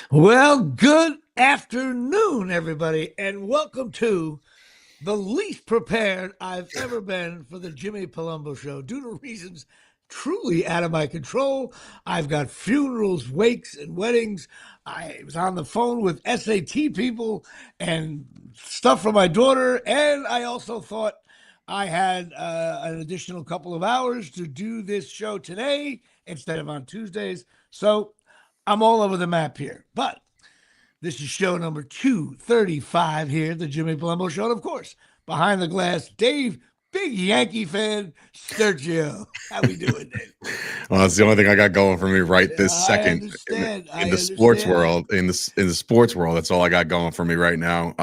Well, good afternoon, everybody, and welcome to the least prepared I've ever been for the Jimmy Palumbo Show. Due to reasons truly out of my control, I've got funerals, wakes, and weddings. I was on the phone with SAT people and stuff for my daughter, and I also thought I had an additional couple of hours to do this show today instead of on Tuesdays. So I'm all over the map here. But this is show number 235 here, the Jimmy Palumbo Show. And of course, behind the glass, Dave, big Yankee fan, Sergio. How we doing, Dave? Well, that's the only thing I got going for me right Yeah, this I second understand. in I the sports understand. world. In the sports world, that's all I got going for me right now.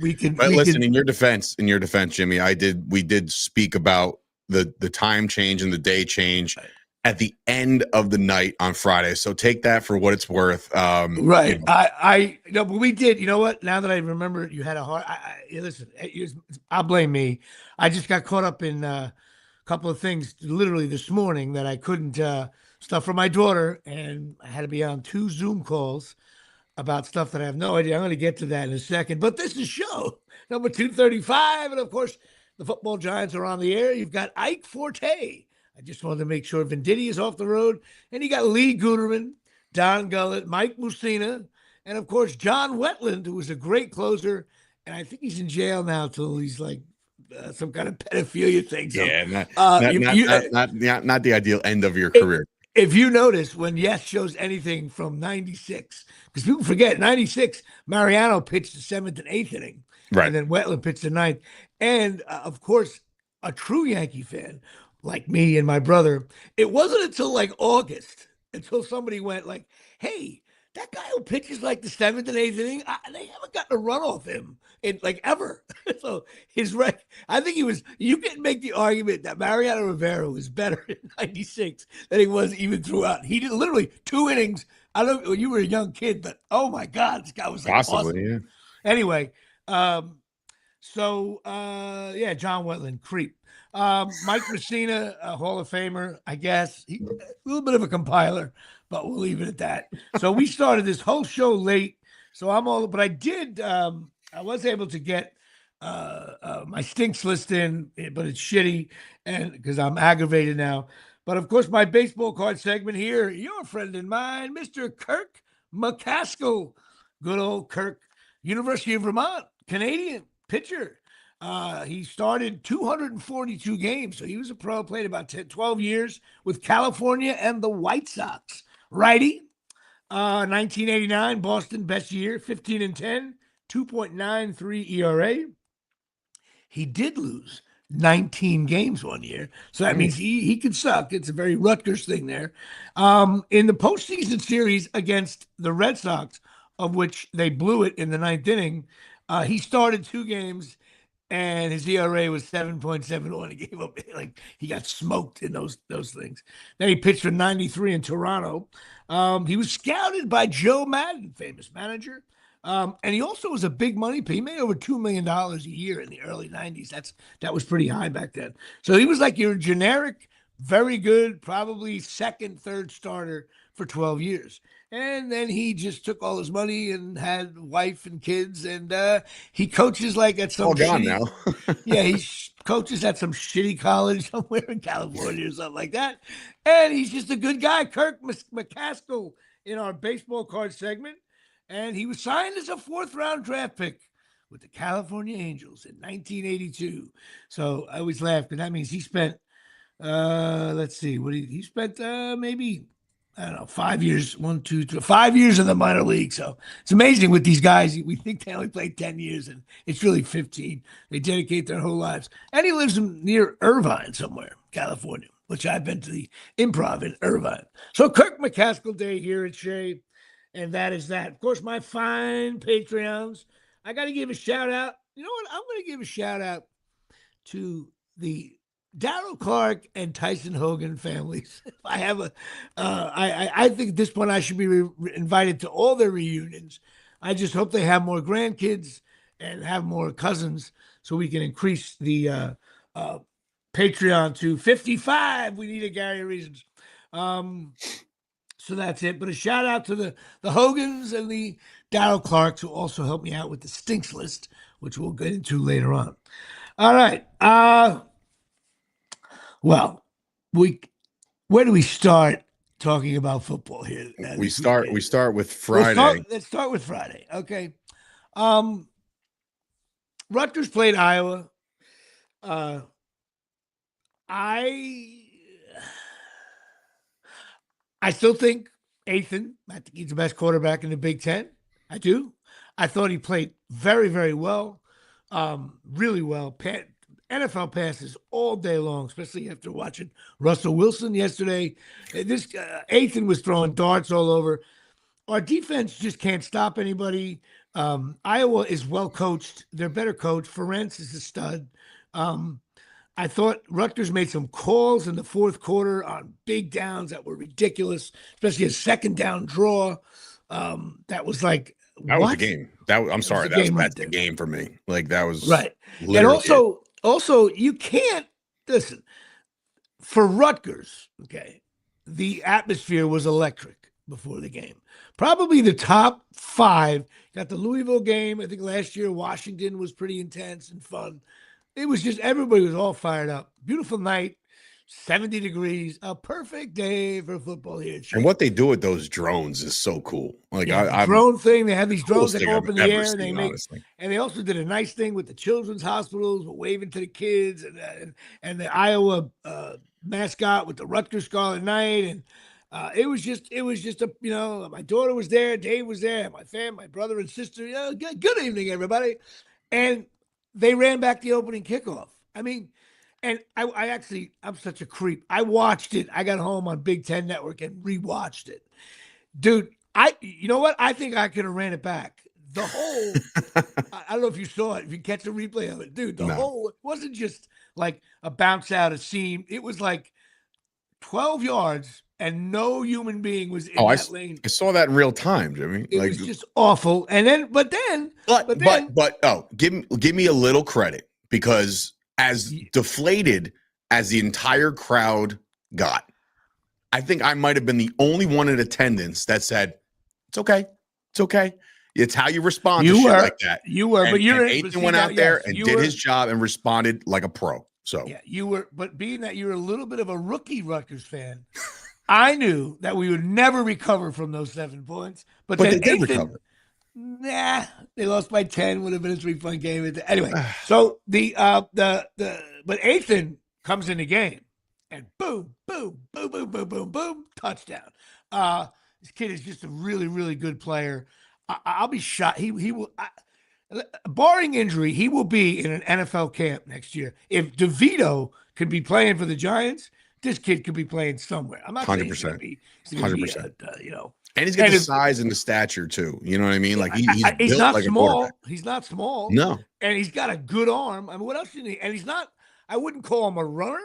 We can, But we listen, can. in your defense, Jimmy, we did speak about the time change and the day change at the end of the night on Friday. So take that for what it's worth. Right. No, but we did. You know what? Now that I remember, you had a hard. Listen, I'll blame me. I just got caught up in a couple of things literally this morning that I couldn't stuff for my daughter, and I had to be on 2 Zoom calls about stuff that I have no idea. I'm going to get to that in a second. But this is show number 235, and of course, the football giants are on the air. You've got Ike Forte. I just wanted to make sure Venditti is off the road, and you got Lee Guterman, Don Gullett, Mike Mussina, and of course John Wetland, who was a great closer, and I think he's in jail now till he's like some kind of pedophilia thing. So, Yeah, not uh, not you, not you, not not not, not the ideal end of your if, career. if you notice when Yes shows anything from '96, because people forget '96, Mariano pitched the seventh and eighth inning, Right. and then Wetland pitched the ninth, and of course, a true Yankee fan like me and my brother, it wasn't until like August until somebody went like, "Hey, that guy who pitches like the seventh and eighth inning, they haven't gotten a run off him in like ever." So his rec, I think he was. You can make the argument that Mariano Rivera was better in '96 than he was even throughout. He did literally 2 innings. I don't know when you were a young kid, but oh my God, this guy was like Possibly, awesome. yeah. Anyway, yeah, John Wetland, creep. Mike Messina, a Hall of Famer, I guess. A little bit of a compiler, but we'll leave it at that. So we started this whole show late. So I'm all, but I was able to get my stinks list in, but it's shitty, and because I'm aggravated now. But of course, my baseball card segment here, your friend and mine, Mr. Kirk McCaskill. Good old Kirk, University of Vermont, Canadian pitcher. He started 242 games, so he was a pro, played about 10, 12 years with California and the White Sox. Righty, 1989, Boston, best year, 15 and 10, 2.93 ERA. He did lose 19 games one year. So that means he could suck. It's a very Rutgers thing there. In the postseason series against the Red Sox, of which they blew it in the ninth inning, he started 2 games and his ERA was 7.71. He gave up like he got smoked in those things. Then he pitched for 93 in Toronto. He was scouted by Joe Madden, famous manager. And he also was a big money. He made over $2 million a year in the early '90s. That was pretty high back then. So he was like your generic, very good, probably second, third starter for 12 years. And then he just took all his money and had wife and kids, and he coaches like at some All gone now. shitty, yeah, coaches at some shitty college somewhere in California or something like that. And he's just a good guy, Kirk McCaskill, in our baseball card segment. And he was signed as a fourth-round draft pick with the California Angels in 1982. So I always laugh because that means he spent, let's see, what he spent maybe, I don't know, 5 years, 5 years in the minor league. So it's amazing with these guys. We think they only played 10 years, and it's really 15. They dedicate their whole lives. And he lives near Irvine somewhere, California, which I've been to the Improv in Irvine. So Kirk McCaskill Day here at Shea. And that is that. Of course, my fine Patreons. I got to give a shout out. You know what? I'm going to give a shout out to the Darryl Clark and Tyson Hogan families. I have I think at this point I should be invited to all their reunions. I just hope they have more grandkids and have more cousins so we can increase the Patreon to 55. We need a Gary Reasons. So that's it. But a shout out to the Hogans and the Darryl Clarks, who also helped me out with the stinks list, which we'll get into later on. All right. Well, where do we start talking about football here? We start with Friday. Let's start with Friday. Okay. Rutgers played Iowa. I still think Athan, I think he's the best quarterback in the Big Ten. I do. I thought he played very, very well, really well. NFL passes all day long, especially after watching Russell Wilson yesterday. This Athan was throwing darts all over. Our defense just can't stop anybody. Iowa is well coached. They're better coached. Ferentz is a stud. I thought Rutgers made some calls in the fourth quarter on big downs that were ridiculous, especially a second down draw. That was like that was the game. That's the game for me. Like that was right. And also you can't listen for Rutgers. Okay, the atmosphere was electric before the game. Probably the top 5. Got the Louisville game. I think last year Washington was pretty intense and fun. It was just everybody was all fired up. Beautiful night, 70 degrees, a perfect day for football here. And what they do with those drones is so cool. Like the drone thing, they have these drones that go up in the air, and honestly. And they also did a nice thing with the children's hospitals, waving to the kids, and the Iowa mascot with the Rutgers Scarlet Knight, and it was just a my daughter was there, Dave was there, my brother and sister. Good evening, everybody, and they ran back the opening kickoff. I mean, and I'm such a creep. I watched it. I got home on Big Ten Network and rewatched it. Dude, you know what? I think I could have ran it back. The whole, I don't know if you saw it, if you catch a replay of it. Dude, whole, it wasn't just like a bounce out, a seam. It was like 12 yards and no human being was in that lane. I saw that in real time, Jimmy. It was just awful. And then, but give me a little credit, because as deflated as the entire crowd got, I think I might have been the only one in attendance that said, "It's okay, it's okay." It's how you respond to shit like that. You were, but Athan went out there and did his job and responded like a pro. So yeah, you were. But being that you're a little bit of a rookie Rutgers fan, I knew that we would never recover from those 7 points. But then they did recover. Nah, they lost by 10. Would have been a 3-point game. Anyway, so but Athan comes in the game and boom, boom, boom, boom, boom, boom, boom, touchdown. This kid is just a really, really good player. I'll be shocked. He will, barring injury, he will be in an NFL camp next year. If DeVito could be playing for the Giants, this kid could be playing somewhere. I'm not 100%. Saying he's 100%. And he's got the size and the stature too. You know what I mean? Like he's not like small. He's not small. No. And he's got a good arm. I mean, what else do you need? And he's not. I wouldn't call him a runner,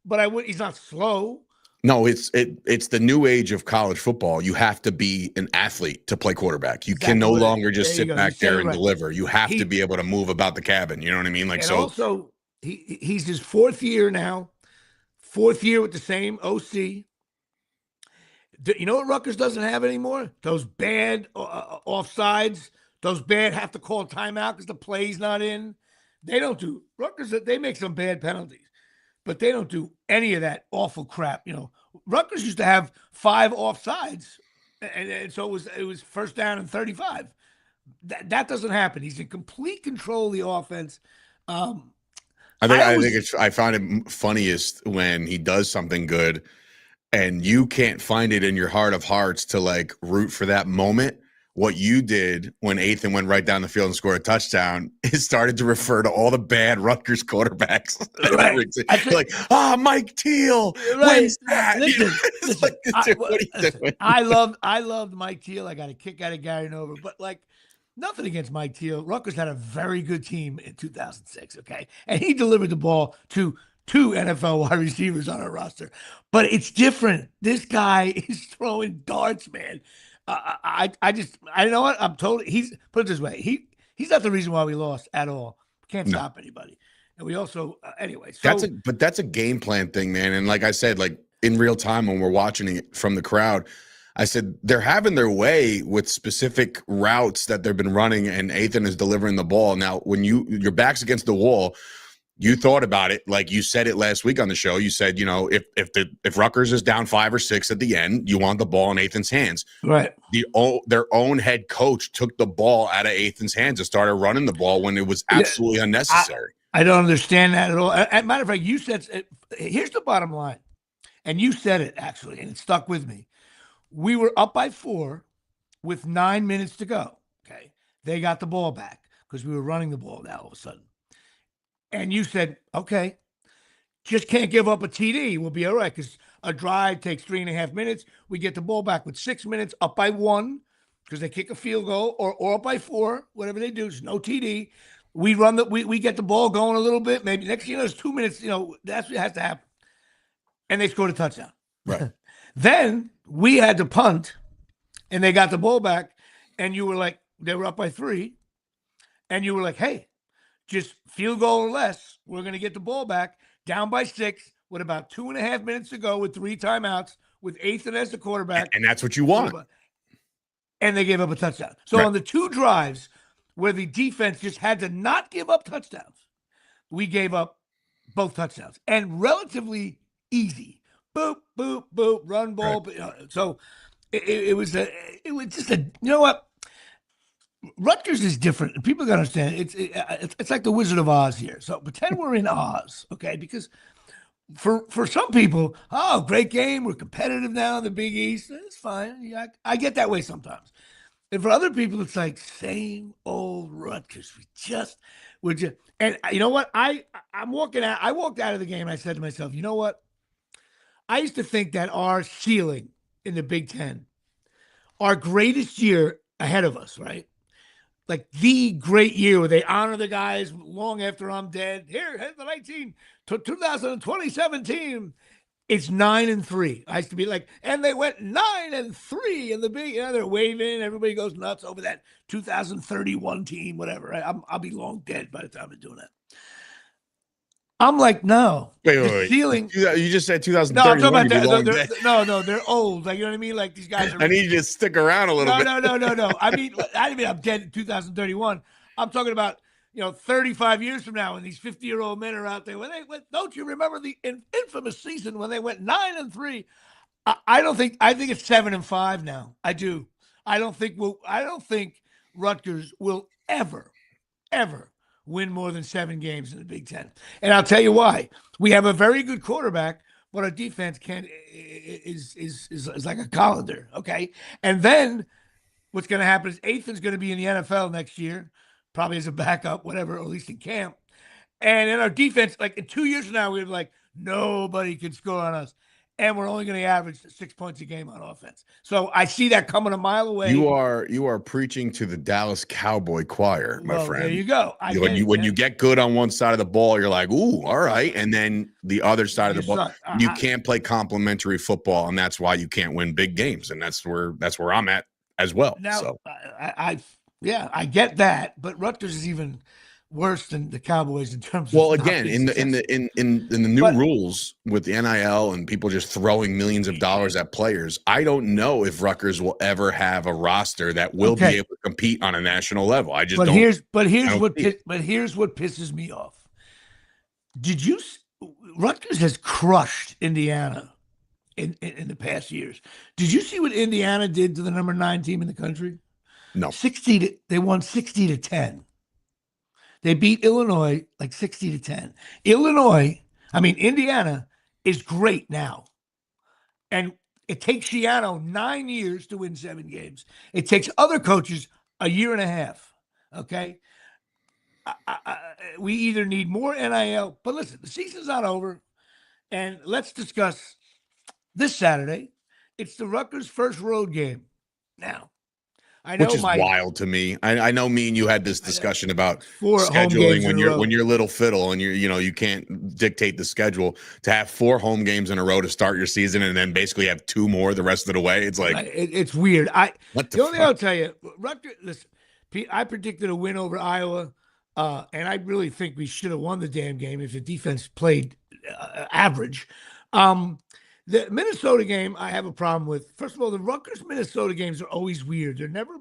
but he's not slow. No, it's the new age of college football. You have to be an athlete to play quarterback. You can no longer just sit back there and deliver. You have to be able to move about the cabin. You know what I mean? Like, and so. Also, he's his 4th year now. 4th year with the same OC. You know what Rutgers doesn't have anymore? Those bad offsides. Those bad have to call timeout because the play's not in. They don't do Rutgers. They make some bad penalties, but they don't do any of that awful crap. Rutgers used to have 5 offsides, and so it was first down and 35. That doesn't happen. He's in complete control of the offense. I find it funniest when he does something good and you can't find it in your heart of hearts to like root for that moment. What you did when Athan went right down the field and scored a touchdown is started to refer to all the bad Rutgers quarterbacks. Right. Mike Teal. Right. When's that? Listen, I loved Mike Teal. I got a kick out of Gary Nova, but like nothing against Mike Teal. Rutgers had a very good team in 2006. Okay. And he delivered the ball to 2 NFL wide receivers on our roster, but it's different. This guy is throwing darts, man. I know what I'm totally. He's put it this way. He's not the reason why we lost at all. Can't stop anybody. And we also anyway. So that's a game plan thing, man. And like I said, like in real time when we're watching it from the crowd, I said they're having their way with specific routes that they've been running, and Ethan is delivering the ball. Now, when your back's against the wall, you thought about it like you said it last week on the show. You said, if Rutgers is down 5 or 6 at the end, you want the ball in Ethan's hands. Right. Their own head coach took the ball out of Ethan's hands and started running the ball when it was absolutely unnecessary. I don't understand that at all. As a matter of fact, you said, here's the bottom line. And you said it, actually, and it stuck with me. We were up by 4 with 9 minutes to go. Okay. They got the ball back because we were running the ball now all of a sudden. And you said, okay, just can't give up a TD. We'll be all right because a drive takes 3.5 minutes. We get the ball back with 6 minutes, up by 1 because they kick a field goal, or up by 4, whatever they do. There's no TD. We run we get the ball going a little bit. Maybe next there's 2 minutes. That's what has to happen. And they scored a touchdown. Right. Then we had to punt, and they got the ball back, and you were like, they were up by 3, and you were like, hey, just field goal or less. We're going to get the ball back down by 6 with about 2.5 minutes to go with 3 timeouts with Ethan as the quarterback. And that's what you want. And they gave up a touchdown. So on the 2 drives where the defense just had to not give up touchdowns, we gave up both touchdowns and relatively easy. Boop, boop, boop, run ball. Right. So it was just a, you know what? Rutgers is different. People got to understand. It's like the Wizard of Oz here. So pretend we're in Oz, okay? Because for some people, great game. We're competitive now in the Big East. It's fine. Yeah, I get that way sometimes. And for other people, it's like same old Rutgers. We're just. And you know what? I walked out of the game. And I said to myself, you know what? I used to think that our ceiling in the Big Ten, our greatest year ahead of us, right? Like the great year where they honor the guys long after I'm dead. Here's the 2027 team. It's 9-3. I used to be like, and they went 9-3 in the big. They're waving. Everybody goes nuts over that 2031 team, whatever. I'll be long dead by the time they're doing that. I'm like, no. Wait. Ceiling. You just said 2031. No, I'm talking about no, they're old. Like, you know what I mean? Like these guys are. I need you to stick around a little bit. No. I mean I'm dead in 2031. I'm talking about 35 years from now when these 50-year-old men are out there. Don't you remember the infamous season when they went 9-3? I think it's 7-5 now. I do. I don't think Rutgers will ever win more than 7 games in the Big Ten. And I'll tell you why. We have a very good quarterback, but our defense is like a colander, okay? And then what's going to happen is Ethan's going to be in the NFL next year, probably as a backup, whatever, or at least in camp. And in our defense, like in 2 years from now, we're like, nobody can score on us. And we're only going to average 6 points a game on offense. So I see that coming a mile away. You are preaching to the Dallas Cowboy choir, my friend. There you go. When you get good on one side of the ball, you're like, ooh, all right. And then the other side of the ball, you can't play complimentary football, and that's why you can't win big games. And that's where I'm at as well. Now, so I get that, but Rutgers is even worse than the Cowboys in terms of. Well, again, in the new rules with the NIL and people just throwing millions of dollars at players, I don't know if Rutgers will ever have a roster that will be able to compete on a national level. I just don't. Here's what pisses me off. Rutgers has crushed Indiana in the past years. Did you see what Indiana did to the number 9 team in the country? No. They won 60-10. They beat Illinois like 60-10. Indiana is great now. And it takes Shiano 9 years to win 7 games. It takes other coaches a year and a half. Okay. We either need more NIL, but listen, the season's not over. And let's discuss this Saturday. It's the Rutgers' first road game. Now, I know, which is wild to me. I know me and you had this discussion about 4 scheduling when you're little fiddle and you can't dictate the schedule. To have 4 home games in a row to start your season and then basically have 2 more the rest of the way. It's like it's weird. The only thing I'll tell you, Rutgers. Listen, I predicted a win over Iowa, and I really think we should have won the damn game if the defense played average. The Minnesota game, I have a problem with. First of all, the Rutgers Minnesota games are always weird. They're never,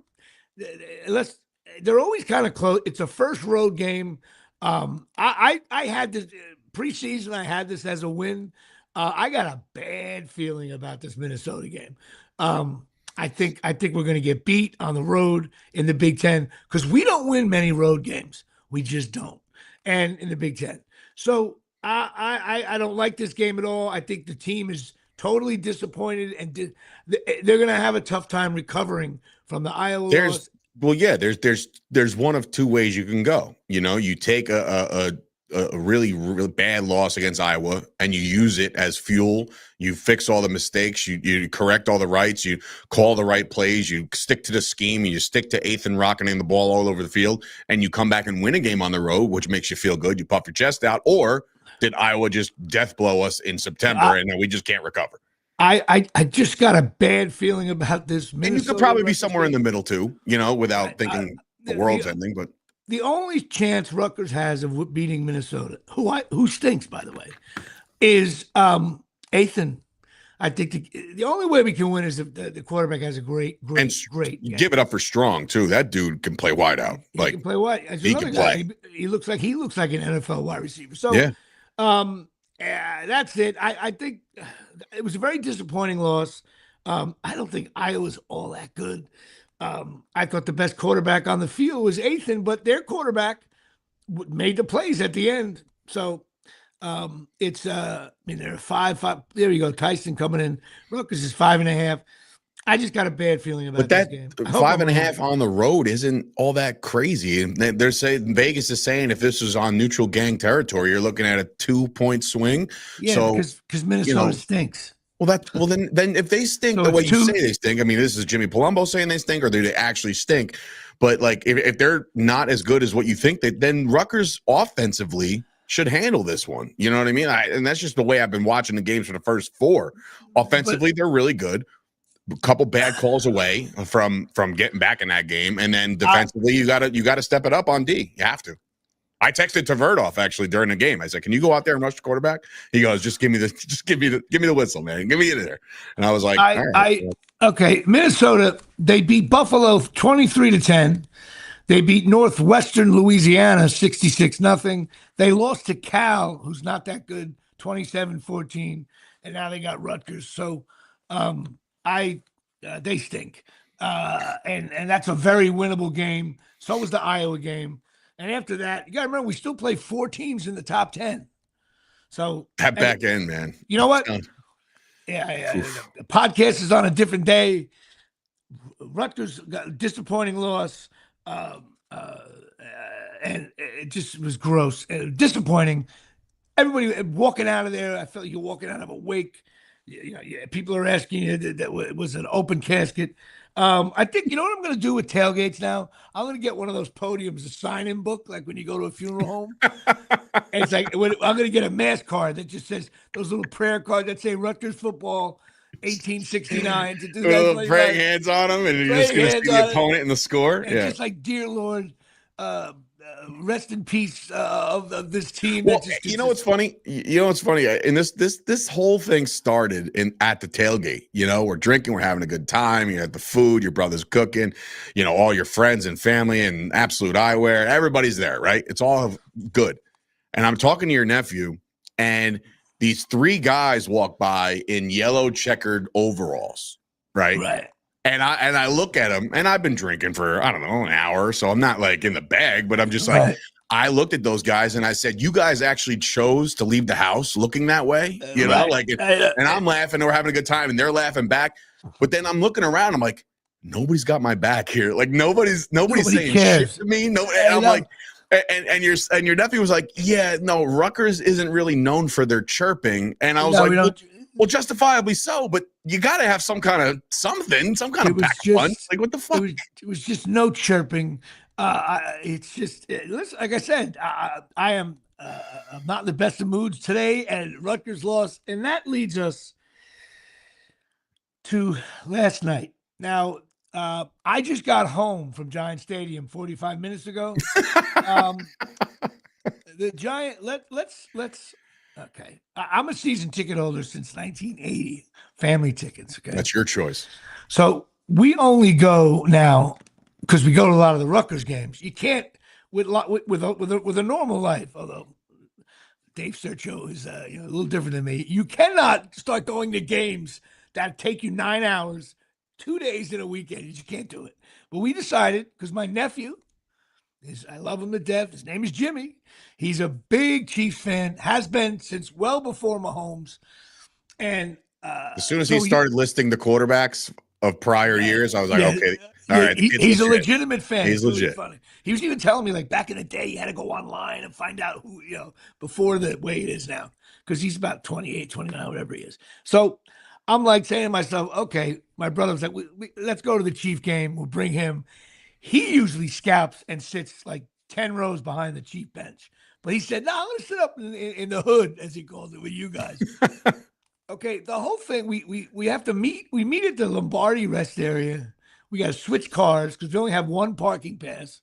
unless they're always kind of close. It's a first road game. I had this preseason. I had this as a win. I got a bad feeling about this Minnesota game. I think we're going to get beat on the road in the Big Ten because we don't win many road games. We just don't, and in the Big Ten. So I don't like this game at all. I think the team is totally disappointed, and they're going to have a tough time recovering from the Iowa loss. Well, yeah, there's one of two ways you can go. You take a really, really bad loss against Iowa and you use it as fuel. You fix all the mistakes. You correct all the rights. You call the right plays. You stick to the scheme. You stick to Ethan rocketing the ball all over the field, and you come back and win a game on the road, which makes you feel good. You puff your chest out. Or did Iowa just death blow us in September and then we just can't recover? I just got a bad feeling about this. And you could probably be somewhere in the middle too, without thinking the world's ending. But the only chance Rutgers has of beating Minnesota, who stinks, by the way, is Ethan. I think the only way we can win is if the quarterback has a great game. Give it up for Strong too. That dude can play wide out. He can play wide. He can play. He looks like an NFL wide receiver. So yeah. That's it. I think it was a very disappointing loss. I don't think Iowa's all that good. I thought the best quarterback on the field was Ethan, but their quarterback made the plays at the end. So they're 5. There you go. Tyson coming in. Rutgers is 5.5. I just got a bad feeling about this game. 5.5 on the road isn't all that crazy. And they're saying Vegas is saying if this was on neutral gang territory, you're looking at a 2-point swing. Yeah, so, because Minnesota stinks. Well, then if they stink the way you say they stink, I mean, this is Jimmy Palumbo saying they stink, or do they actually stink? But like, if they're not as good as what you think, then Rutgers offensively should handle this one. You know what I mean? And that's just the way I've been watching the games for the first 4. Offensively, they're really good. A couple bad calls away from getting back in that game, and then defensively, you gotta step it up on D. You have to. I texted Tverdoff actually during the game. I said, "Can you go out there and rush the quarterback?" He goes, "Just give me the whistle, man. Give me it there." And I was like, "Okay." Minnesota, they beat Buffalo 23-10. They beat Northwestern Louisiana 66-0. They lost to Cal, who's not that good, 27-14, and now they got Rutgers. So, they stink, and that's a very winnable game. So was the Iowa game. And after that, you got to remember, we still play 4 teams in the top 10. So that back end, man. You know what? Yeah. The podcast is on a different day. Rutgers got a disappointing loss, and it just was gross and disappointing. Everybody walking out of there, I felt like you're walking out of a wake. People are asking you that it was an open casket. I think, you know what I'm going to do with tailgates now? I'm going to get one of those podiums, a sign-in book, like when you go to a funeral home. And it's like, I'm going to get a mass card that just says those little prayer cards that say Rutgers football, 1869. To do praying hands on them, and you're just going to see the opponent and the score. And just like, dear Lord, rest in peace of this team. Well, you know what's funny? And this whole thing started at the tailgate. We're drinking, we're having a good time. You had the food, your brother's cooking, all your friends and family and Absolute Eyewear. Everybody's there, right? It's all good. And I'm talking to your nephew, and these 3 guys walk by in yellow checkered overalls, right? Right. And I look at him, and I've been drinking for, I don't know, an hour, so I'm not like in the bag, but I'm just like, I looked at those guys and I said, you guys actually chose to leave the house looking that way, and I'm laughing, and we're having a good time, and they're laughing back. But then I'm looking around, I'm like, nobody's got my back here. Like nobody's saying cares. shit to me. I'm like, and your nephew was like, yeah, no, Rutgers isn't really known for their chirping, and I was well, justifiably so, but you got to have some kind of pack punch. Like, what the fuck? It was just no chirping. It's just, listen, like I said, I am I'm not in the best of moods today, and Rutgers lost. And that leads us to last night. Now, I just got home from Giant Stadium 45 minutes ago. The Giant, let's Okay. I'm a season ticket holder since 1980. Family tickets. Okay. That's your choice. So we only go now because we go to a lot of the Rutgers games. You can't with a normal life, although Dave Sergio is a little different than me. You cannot start going to games that take you 9 hours, 2 days in a weekend. You just can't do it. But we decided because my nephew I love him to death. His name is Jimmy. He's a big Chiefs fan, has been since well before Mahomes. And as soon as he started listing the quarterbacks of prior years, I was like, okay, all right. He's a legitimate fan. He's really legit. Funny. He was even telling me like back in the day, you had to go online and find out who, before the way it is now, because he's about 28, 29, whatever he is. So I'm like saying to myself, okay, my brother was like, let's go to the Chief game. We'll bring him. He usually scalps and sits like 10 rows behind the Chief bench. But he said, no, I'm going to sit up in the hood, as he calls it, with you guys. Okay, the whole thing, we have to meet. We meet at the Lombardi rest area. We got to switch cars because we only have one parking pass.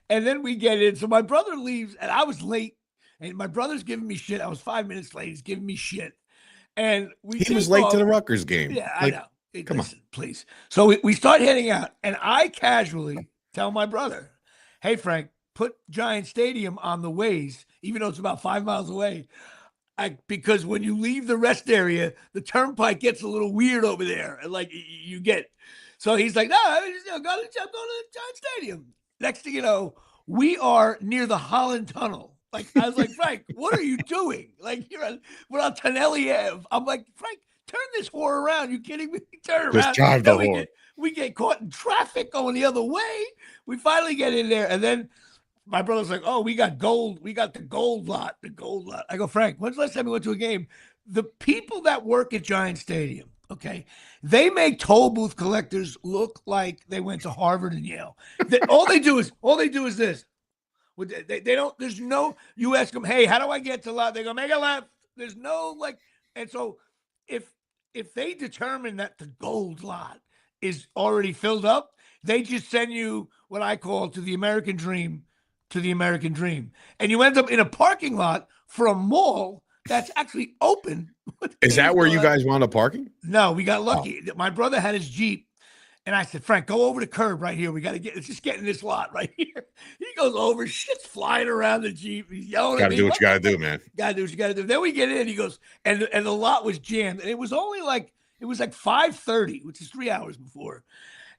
And then we get in. So my brother leaves, and I was late. And my brother's giving me shit. I was 5 minutes late. He's giving me shit. And he was late to the Rutgers game. Yeah, like, I know. Come on, please. So we start heading out, and I casually tell my brother, hey, Frank, put Giant Stadium on the Waze, even though it's about 5 miles away. Because when you leave the rest area, the turnpike gets a little weird over there. And like you get, so he's like, no, go to Giant Stadium. Next thing you know, we are near the Holland Tunnel. Like, I was like, Frank, what are you doing? Like, we're on Tonelli Ave. I'm like, Frank, turn this whore around. You kidding me? Turn around. Just drive the whore. We get caught in traffic going the other way. We finally get in there. And then my brother's like, oh, we got gold. We got the gold lot. I go, Frank, when's the last time we went to a game? The people that work at Giant Stadium, okay, they make toll booth collectors look like they went to Harvard and Yale. All they do is this. They don't, there's no, you ask them, hey, how do I get to left? They go, make a left. There's no like, and so if they determine that the gold lot is already filled up, they just send you what I call to the American dream. And you end up in a parking lot for a mall that's actually open. Is that where you guys wound up parking? No, we got lucky. Oh. My brother had his Jeep. And I said, Frank, go over the curb right here. We got to let's just get in this lot right here. He goes over, shit's flying around the Jeep. He's yelling at me. Got to do what you got to do, man. Got to do what you got to do. Then we get in, he goes, and the lot was jammed. And it was like 5:30, which is 3 hours before.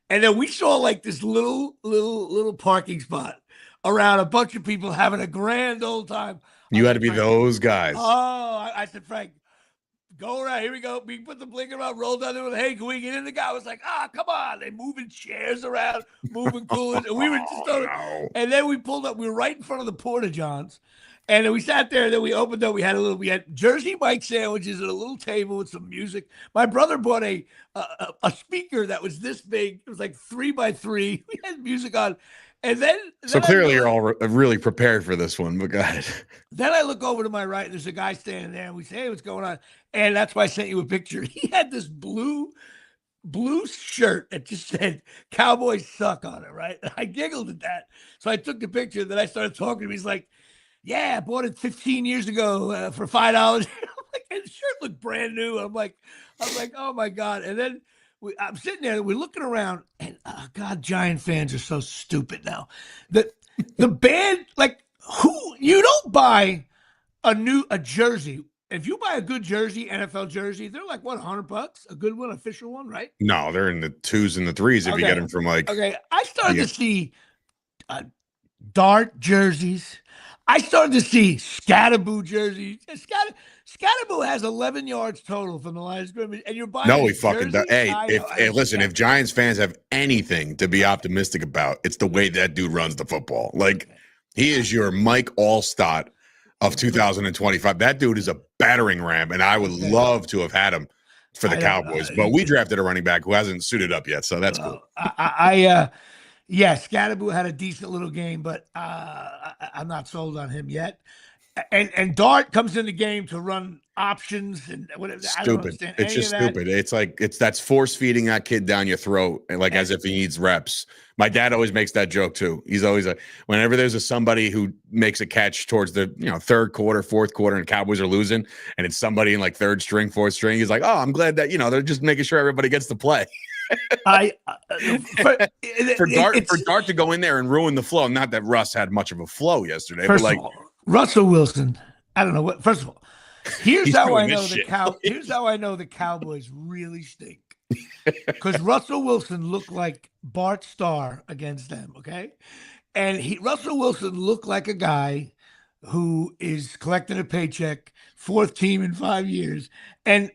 And then we saw like this little parking spot around a bunch of people having a grand old time. You had to be those guys. Oh, I said, Frank, go around. Here we go. We put the blinker on, rolled down there with, hey, can we get in? The guy was like, come on. They moving chairs around, moving coolers. And we were just no. And then we pulled up. We were right in front of the Porta Johns. And then we sat there, and then we opened up. We had Jersey Mike sandwiches at a little table with some music. My brother bought a speaker that was this big. It was like 3x3. We had music on. And then so clearly you're all really prepared for this one, but go ahead. Then I look over to my right, and there's a guy standing there, and we say, hey, what's going on? And that's why I sent you a picture. He had this blue shirt that just said Cowboys suck on it, right? And I giggled at that. So I took the picture, then I started talking to him. He's like, yeah, I bought it 15 years ago for $5. And the shirt looked brand new. I'm like, oh my God. And then I'm sitting there, we're looking around, and God, Giant fans are so stupid now. The band, like, who you don't buy a jersey. If you buy a good jersey, NFL jersey, they're like what, $100? A good one, official one, right? No, they're in the 2s and the 3s if you get them from like. Okay, I started to see dart jerseys. I started to see Scatterboo jerseys. Scatterboo has 11 yards total from the line of scrimmage, and you're buying. No, he fucking does. Hey, listen, if Giants fans have anything to be optimistic about, it's the way that dude runs the football. Like, he is your Mike Allstott of 2025. That dude is a battering ram, and I would love to have had him for the Cowboys. But we drafted a running back who hasn't suited up yet, so that's cool. Yeah, Scatterboo had a decent little game, but I'm not sold on him yet. And Dart comes in the game to run options and whatever. I don't Stupid. understand It's any of just that. stupid. It's like that's force feeding that kid down your throat, and like as if he needs reps. My dad always makes that joke too. He's always like, whenever there's somebody who makes a catch towards the third quarter, fourth quarter, and Cowboys are losing, and it's somebody in like third string, fourth string. He's like, oh, I'm glad that they're just making sure everybody gets to play. For Dart to go in there and ruin the flow. Not that Russ had much of a flow yesterday, but First like of all, Russell Wilson. I don't know what. First of all, here's he's how I doing this know the shit. Here's how I know the Cowboys really stink. Because Russell Wilson looked like Bart Starr against them. Okay, and Russell Wilson looked like a guy who is collecting a paycheck, fourth team in 5 years, and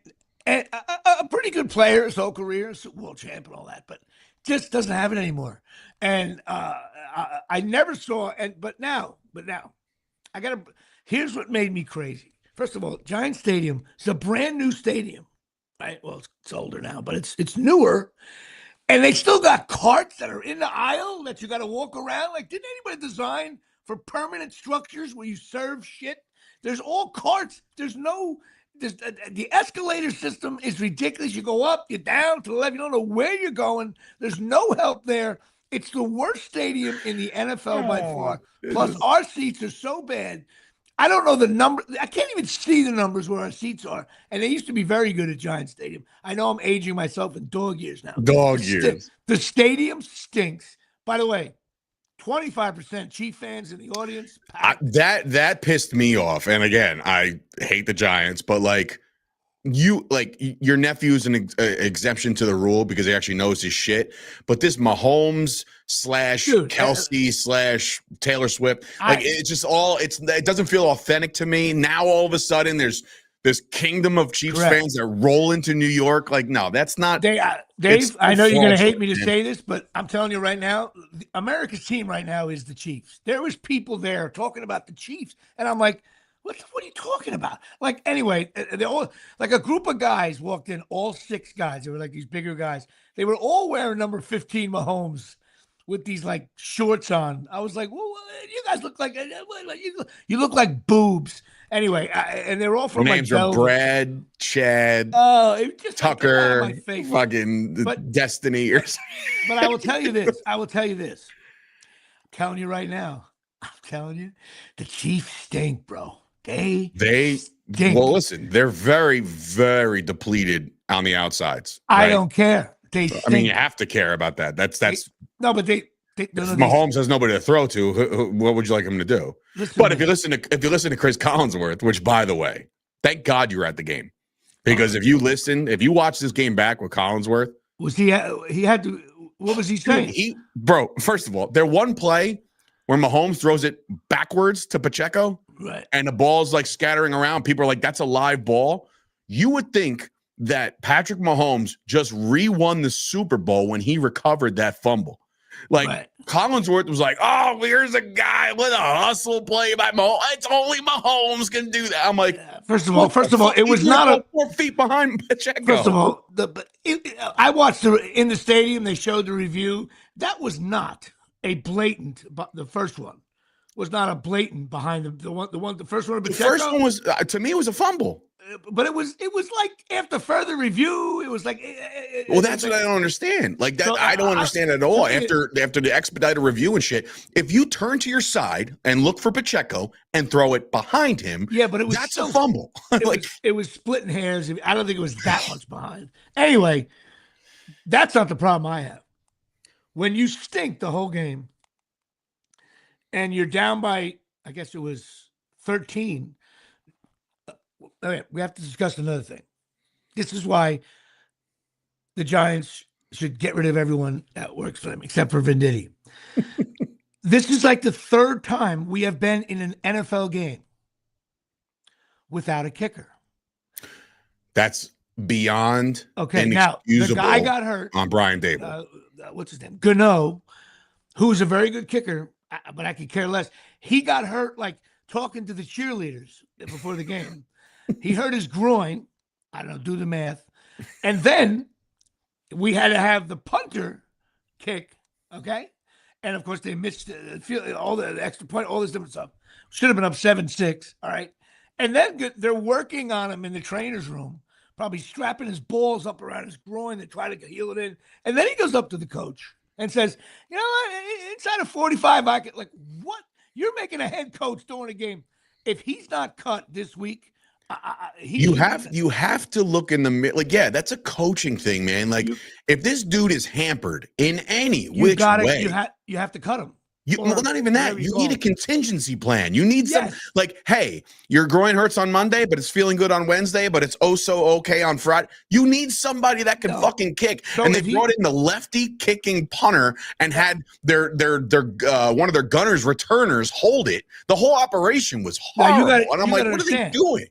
a pretty good player his whole career, Super Bowl champ and all that, but just doesn't have it anymore. And I never saw. But now, I gotta. Here's what made me crazy. First of all, Giant Stadium is a brand new stadium, right? Well, it's older now, but it's newer, and they still got carts that are in the aisle that you got to walk around. Like, didn't anybody design for permanent structures where you serve shit? There's all carts. There's the escalator system is ridiculous. You go up, you're down to the left. You don't know where you're going. There's no help there. It's the worst stadium in the NFL by far. Plus, our seats are so bad. I don't know the number. I can't even see the numbers where our seats are. And they used to be very good at Giant Stadium. I know I'm aging myself in dog years now. Dog years. The stadium stinks. By the way, 25% Chief fans in the audience. That pissed me off. And again, I hate the Giants, but like your nephew's an exemption to the rule because he actually knows his shit. But this Mahomes / Kelsey / Taylor Swift, it's just it doesn't feel authentic to me. Now all of a sudden there's this kingdom of Chiefs fans that roll into New York. Like, no, that's not. Dave, I know you're going to hate me to say this, but I'm telling you right now, America's team right now is the Chiefs. There was people there talking about the Chiefs, and I'm like, what are you talking about? Like, anyway, they all like a group of guys walked in, all 6 guys. They were like these bigger guys. They were all wearing number 15 Mahomes with these like shorts on. I was like, well, you guys look like you look like boobs. Anyway, and they're all from names like are Brad, Chad, Tucker, fucking Destiny or something. But I will tell you this. I'm telling you right now. I'm telling you, the Chiefs stink, bro. They stink. Well, listen, they're very, very depleted on the outsides. Right? I don't care. They stink. I mean, you have to care about that. That's no, but Mahomes has nobody to throw to. What would you like him to do? If you listen to Chris Collinsworth, which by the way, thank God you were at the game, because if you watch this game back with Collinsworth, was he had to? What was he saying? First of all, there one play where Mahomes throws it backwards to Pacheco, right, and the ball's like scattering around. People are like, "That's a live ball." You would think that Patrick Mahomes just re-won the Super Bowl when he recovered that fumble. Like, Collinsworth was like, "Oh, here's a guy with a hustle play by Mahomes. It's only Mahomes can do that." I'm like, first of all, it was not 4 feet behind Pacheco. First of all, I watched in the stadium. They showed the review. That was not a blatant. The first one was not a blatant behind the first one. The first one was to me it was a fumble. But it was like after further review, it was like. Well, that's what I don't understand. Like that, so, I don't understand at all. After the expedited review and shit, if you turn to your side and look for Pacheco and throw it behind him, but that's a fumble. It was splitting hairs. I don't think it was that much behind. Anyway, that's not the problem I have. When you stink the whole game, and you're down by, I guess it was 13. Okay, we have to discuss another thing. This is why the Giants should get rid of everyone that works for them, except for Venditti. This is like the 3rd time we have been in an NFL game without a kicker. That's beyond now the guy got hurt on Brian Dable. What's his name? Gano, who's a very good kicker, but I could care less. He got hurt like talking to the cheerleaders before the game. He hurt his groin. I don't know, do the math. And then we had to have the punter kick, okay? And, of course, they missed all the extra point, all this different stuff. Should have been up 7-6. All right. And then they're working on him in the trainer's room, probably strapping his balls up around his groin to try to heal it in. And then he goes up to the coach and says, you know what? Inside of 45, I could, like, what? You're making a head coach during a game. If he's not cut this week, you have to look in the middle. Like, yeah, that's a coaching thing, man. Like, if this dude is hampered in any which way, you have to cut him. Well, not even that. You need a contingency plan. You need some, like, hey, your groin hurts on Monday, but it's feeling good on Wednesday, but it's oh so okay on Friday. You need somebody that can fucking kick. So and they brought in the lefty kicking punter and had their one of their gunners returners hold it. The whole operation was horrible. And I'm like, what are they doing?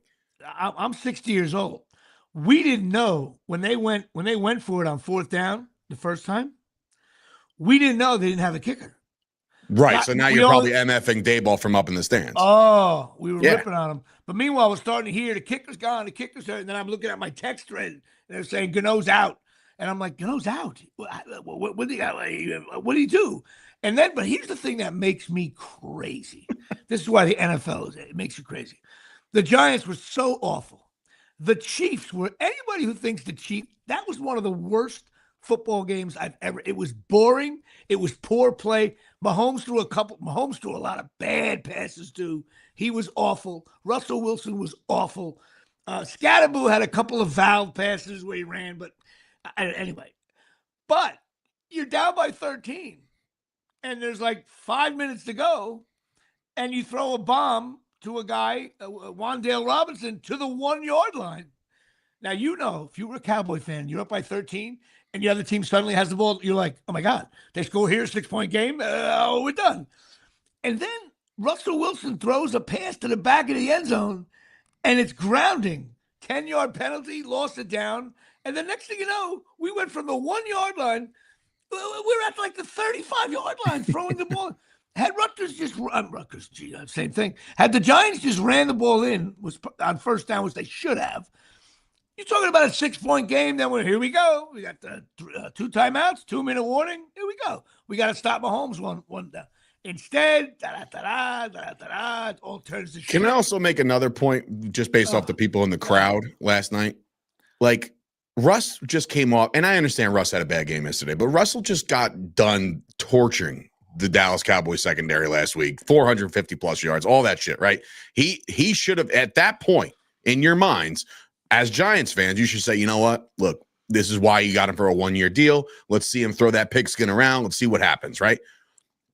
I'm 60 years old. We didn't know when they went for it on 4th down the first time. We didn't know they didn't have a kicker. Right, so now you're probably MFing Dayball from up in the stands. Oh, we were ripping on him. But meanwhile, we're starting to hear the kicker's gone, the kicker's hurt, and then I'm looking at my text thread, and they're saying Gano's out. And I'm like, Gano's out? What do you do? And then, but here's the thing that makes me crazy. This is why the NFL it makes you crazy. The Giants were so awful. The Chiefs were, anybody who thinks the Chiefs, that was one of the worst football games I've ever. It was boring. It was poor play. Mahomes threw a lot of bad passes too. He was awful. Russell Wilson was awful. Scatterboo had a couple of valve passes where he ran, but anyway. But you're down by 13, and there's like 5 minutes to go, and you throw a bomb to a guy, Wan'Dale Robinson, to the 1 yard line. Now, you know, if you were a Cowboy fan, you're up by 13, and the other team suddenly has the ball, you're like, oh my God, they score here, 6-point game, we're done. And then Russell Wilson throws a pass to the back of the end zone, and it's grounding. 10-yard penalty, lost it down, and the next thing you know, we went from the 1 yard line, we're at like the 35-yard line throwing the ball. Had same thing. Had the Giants just ran the ball in was on first down, which they should have. You're talking about a 6-point game. Then here we go. We got the 2 timeouts, 2-minute warning. Here we go. We got to stop Mahomes one down. Instead, it all turns to shit. Can I also make another point just based off the people in the crowd last night? Like, Russ just came off, and I understand Russ had a bad game yesterday, but Russell just got done torturing the Dallas Cowboys secondary last week, 450 plus yards, all that shit, right? He should have, at that point in your minds, as Giants fans, you should say, you know what? Look, this is why you got him for a 1-year deal. Let's see him throw that pigskin around. Let's see what happens, right?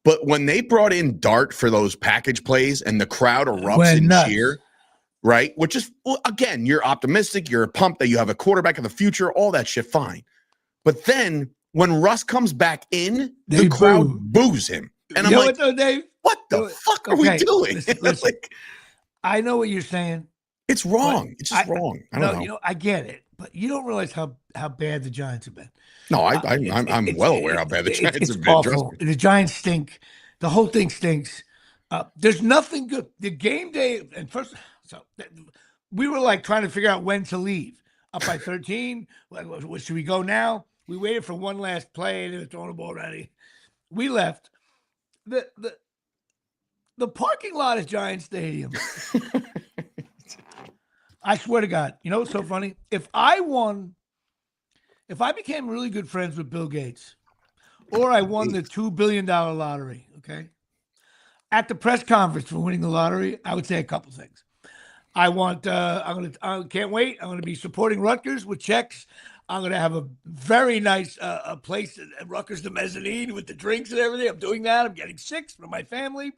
But when they brought in Dart for those package plays and the crowd erupts in cheer, right? Which is, well, again, you're optimistic. You're pumped that you have a quarterback of the future, all that shit, fine. But then when Russ comes back in, the crowd boos him. And I'm like, Dave? What the fuck are we doing? Listen, like, I know what you're saying. It's wrong. It's just wrong. I don't know. You know, I get it, but you don't realize how bad the Giants have been. No, I'm well aware how bad the Giants have been. Awful. The Giants stink. The whole thing stinks. There's nothing good. The game day and first, we were like trying to figure out when to leave. Up by 13. Should we go now? We waited for one last play. They were throwing the ball ready. We left. The parking lot at Giant Stadium. I swear to God, you know what's so funny? If I became really good friends with Bill Gates, or I won the $2 billion lottery, okay? At the press conference for winning the lottery, I would say a couple things. I can't wait. I'm going to be supporting Rutgers with checks. I'm going to have a very nice place at Rutgers, the mezzanine with the drinks and everything. I'm doing that. I'm getting 6 for my family.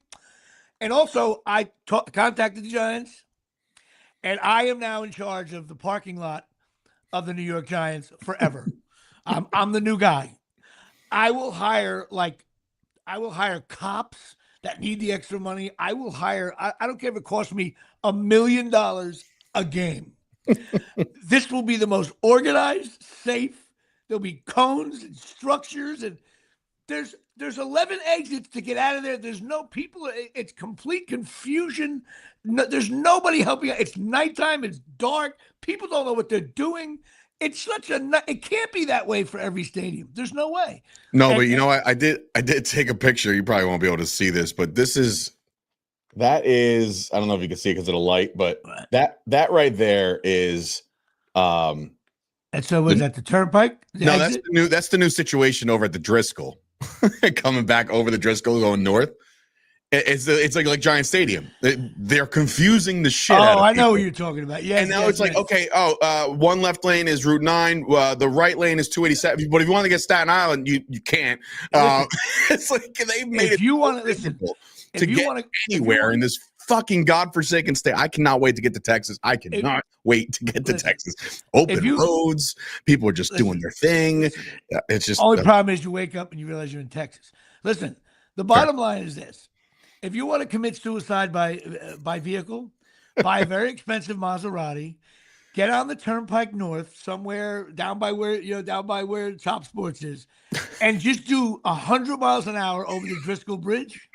And also, I contacted the Giants. And I am now in charge of the parking lot of the New York Giants forever. I'm the new guy. I will hire cops that need the extra money. I will hire, I don't care if it costs me $1 million a game. This will be the most organized, safe. There'll be cones and structures, and there's 11 exits to get out of there. There's no people. It's complete confusion. No, there's nobody helping out. It's nighttime. It's dark. People don't know what they're doing. It's it can't be that way for every stadium. There's no way. No, but you know what? I did take a picture. You probably won't be able to see this, but this is That is, I don't know if you can see it because of the light, but Right. that right there is And so was that the turnpike? The no, exit? that's the new situation over at the Driscoll. Coming back over the Driscoll going north. It's like Giant Stadium. They're confusing the shit out Oh, of I people. know what you're talking about. Yes, And now yes, it's like, yes. okay, one left lane is Route 9, the right lane is 287. But if you want to get Staten Island, you can't. It's like they made If it you want to listen, to get anywhere in this fucking godforsaken state. I cannot wait to get to Texas. I cannot wait to get to Texas. Open roads, people are just doing their thing. It's just only problem is you wake up and you realize you're in Texas. Listen, the bottom line is this: if you want to commit suicide by vehicle, buy a very expensive Maserati, get on the Turnpike North somewhere down by where Top Sports is, and just do 100 miles an hour over the Driscoll Bridge,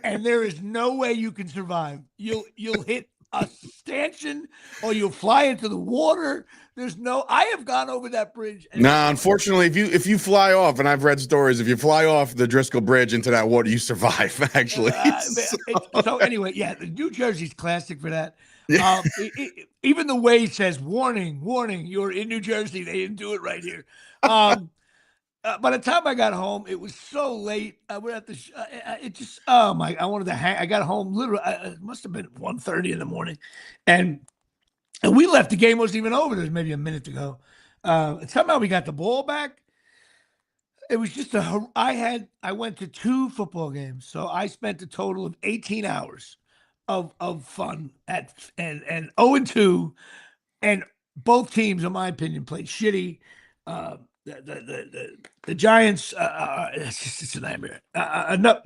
and there is no way you can survive. You'll hit a stanchion or you'll fly into the water. I have gone over that bridge. Unfortunately, if you fly off, and I've read stories, if you fly off the Driscoll Bridge into that water, you survive, actually. So anyway, yeah, New Jersey's classic for that. Even the way it says, warning, you're in New Jersey. They didn't do it right here. By the time I got home, it was so late. We're at the. I wanted to hang. I got home literally. It must have been 1:30 in the morning, and we left. The game wasn't even over. There was maybe a minute to go. Somehow we got the ball back. It was just I went to 2 football games, so I spent a total of 18 hours of fun and 0-2, and both teams, in my opinion, played shitty. The Giants, it's a nightmare.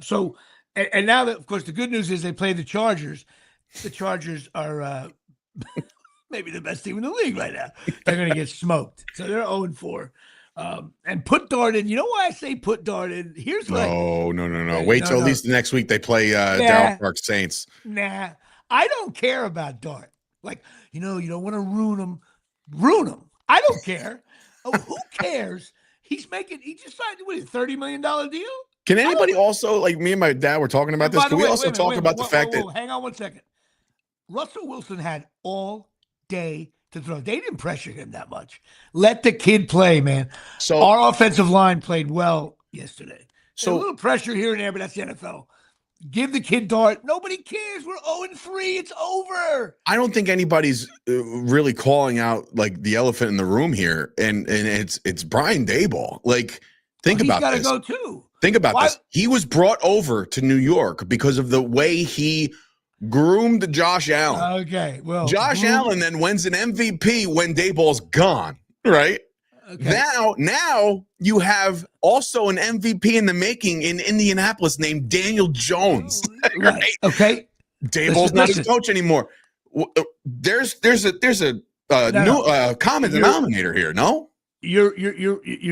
So now that, of course, the good news is they play the Chargers. The Chargers are maybe the best team in the league right now. They're going to get smoked. So they're 0-4. And put Dart in. You know why I say put Dart in? Here's what. No. Wait till at least the next week they play Darryl Park Saints. Nah, I don't care about Dart. Like, you don't want to ruin him. Ruin him. I don't care. Who cares? He just signed a $30 million deal. Can anybody also, like me and my dad were talking about this? Can we also talk about the fact that? Hang on 1 second. Russell Wilson had all day to throw. They didn't pressure him that much. Let the kid play, man. So our offensive line played well yesterday. So a little pressure here and there, but that's the NFL. Give the kid Dart. Nobody cares. We're 0-3. It's over. I don't think anybody's really calling out like the elephant in the room here, and it's Brian Daboll. Like, think about this. He's got to go too. Think about this. He was brought over to New York because of the way he groomed Josh Allen. Okay, well, Josh Allen then wins an MVP when Daboll's gone, right? Okay. Now you have also an MVP in the making in Indianapolis named Daniel Jones. Right? Okay. Daboll's not his coach anymore. There's a new common denominator here. No, you're